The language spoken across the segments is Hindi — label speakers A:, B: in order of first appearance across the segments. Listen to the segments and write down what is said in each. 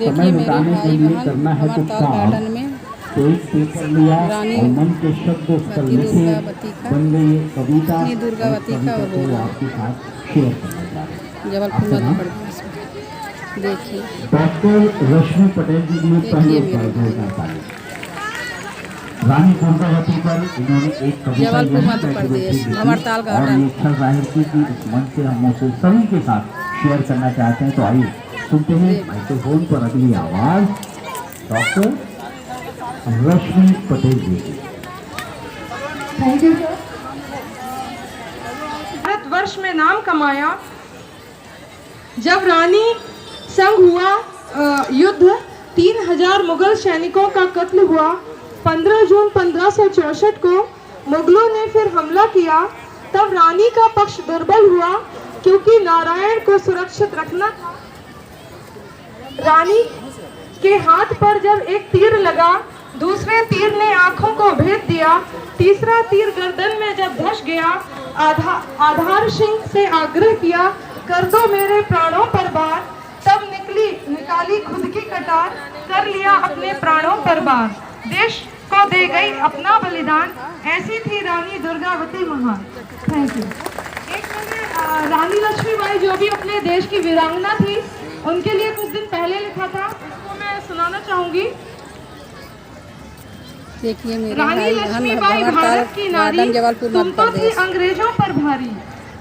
A: देखिए मेरे भाई बहन अमरताल गार्डन में
B: एक पेपर लिया
A: रानी
B: और मन के शब्द उस पर लिखे,
A: दुर्गावती का
B: बन गई एक कविता।
A: रानी दुर्गावती का
B: और
A: वो रहा
B: आपके साथ शेयर करना चाह रहे हैं।
A: जबलपुर मध्य प्रदेश में। देखिए
B: डॉक्टर रश्मि पटेल जी ने पहले
A: देखिए मेरे भाई
B: रानी दुर्गावती पर इन्होंने एक कविता
A: जबलपुर मध्य प्रदेश अमरताल
B: और
A: गार्डन।
B: ये इच्छा जाहिर की कि इस मंच से हम उसे सभी के साथ शेयर करना चाहते हैं। तो आइए सुनते हैं माइक्रोफोन पर अगली आवाज डॉक्टर रश्मि पटेल जी की।
C: Thank you sir. भारतवर्ष में नाम कमाया जब रानी संग हुआ युद्ध 3000 मुगल सैनिकों का कत्ल हुआ। 15 जून 1564 को मुगलों ने फिर हमला किया। तब रानी का पक्ष दुर्बल हुआ क्योंकि नारायण को सुरक्षित रखना था। रानी के हाथ पर जब एक तीर लगा, दूसरे तीर ने आंखों को भेद दिया, तीसरा तीर गर्दन में जब धस गया, आधार सिंह से आग्रह किया, कर दो मेरे प्राणों पर बार। तब निकाली खुद की कटार, कर लिया अपने प्राणों पर बार। देश को दे गई अपना बलिदान, ऐसी थी रानी दुर्गावती महान। Thank you. एक मैंने रानी लक्ष्मीबाई जो भी अपने देश की वीरांगना थी, उनके लिए कुछ दिन पहले लिखा था, उसको मैं सुनाना चाहूंगी।
A: देखिए मेरे
C: रानी लक्ष्मीबाई भारत की नारी, तुम तो थी अंग्रेजों पर भारी।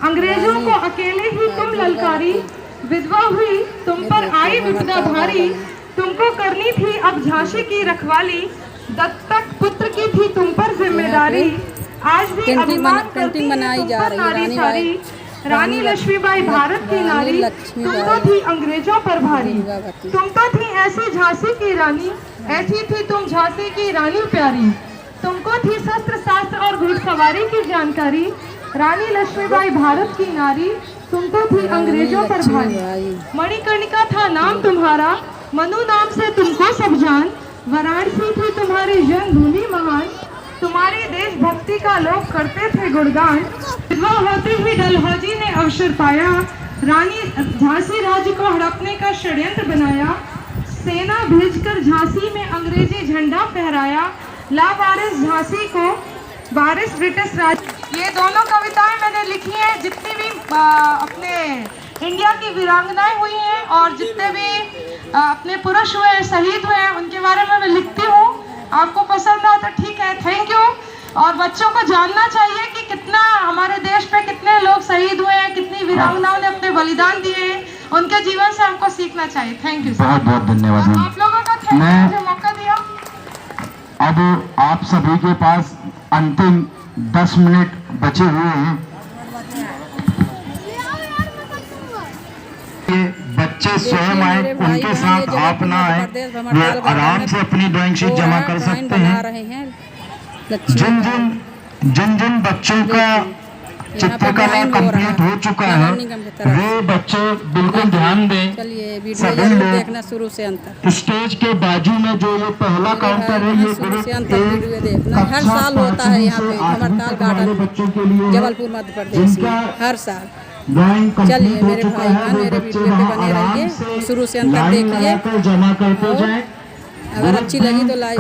C: अंग्रेजों को अकेले ही तुम ललकारी, विधवा हुई तुम पर आई विपदा भारी। तुमको करनी थी अब झांसी की रखवाली, दत्तक पुत्र की थी तुम पर जिम्मेदारी। आज भी अभिमान करती है तुम पर नारी सारी। रानी लक्ष्मीबाई भारत की नारी, तुम तो थी अंग्रेजों पर भारी। तुम तो थी ऐसी झांसी की रानी, ऐसी थी तुम झांसी की रानी प्यारी। तुमको थी शस्त्र शास्त्र और घुड़सवारी की जानकारी। रानी लक्ष्मीबाई भारत की नारी, तुम तो थी अंग्रेजों पर भारी। मणिकर्णिका था नाम तुम्हारा, मनु नाम से तुमको सब जान। वाराणसी थी तुम्हारी जन्मभूमि महान, तुम्हारी देशभक्ति का लोग करते थे गुणगान। विधवा होते ही डलहौजी ने अवसर पाया, रानी झांसी राज्य को हड़पने का षड्यंत्र बनाया। सेना भेजकर झांसी में अंग्रेजी झंडा फहराया, ला वारिस झांसी को वारिस ब्रिटिश राज। ये दोनों कविताएं मैंने लिखी हैं जितनी भी अपने इंडिया की वीरांगनाएं हुई हैं और जितने भी अपने पुरुष हुए शहीद हुए हैं उनके बारे में मैं लिखती हूँ। आपको पसंद आ तो ठीक है, थैंक यू। और बच्चों को जानना चाहिए कि कितना हमारे देश पे कितने लोग शहीद हुए हैं, कितनी वीरांगनाओं ने अपने बलिदान दिए हैं, उनके जीवन से हमको सीखना चाहिए। थैंक यू,
B: बहुत बहुत धन्यवाद।
C: आप लोगों का थैंक यू मुझे मौका दिया।
B: अब आप सभी के पास अंतिम 10 मिनट बचे हुए हैं। बच्चे स्वयं आए, उनके साथ आप ना आए, वे आराम से अपनी ड्राइंग शीट जमा कर सकते हैं। जिन जिन बच्चों का चित्रकला कंप्लीट हो चुका है वे बच्चे बिल्कुल ध्यान दें। सभी लोग
A: देखना शुरू से अंत तक।
B: स्टेज के बाजू में जो ये पहला काउंटर है, ये
A: शुरू से अंत तक वीडियो देखना। हर साल होता है यहाँ पे अमरताल गार्डन
B: बच्चों के लिए
A: जबलपुर मध्य प्रदेश में, हर साल। चलिए मेरे भाई बहन मेरे वीडियो पे बने रहिए, शुरू से अंत तक देखिए।
B: जमा करते जाएं।
A: अगर अच्छी लगी तो लाइक